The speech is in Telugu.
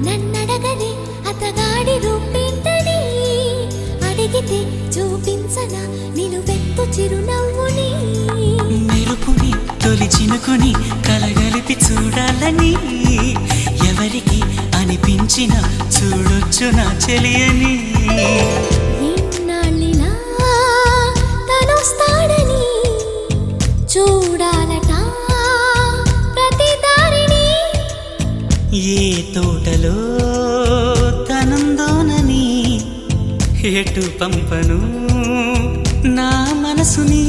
నన్నడగలే అతగాడి రూపేంటని అడిగితే చూపించనా నిలువెత్తు చిరునవ్వుని మెరుపుని తొలి చినుకుని కలగలిపి చూడాలని ఎవరికి అనిపించిన చూడొచ్చు నా చెలియని ఎన్నాళ్ళిలా తనొస్తాడని చూడాలట ప్రతి దారిని ఏ తోటలో తనందోనని ఎటు పంపను నా మనసుని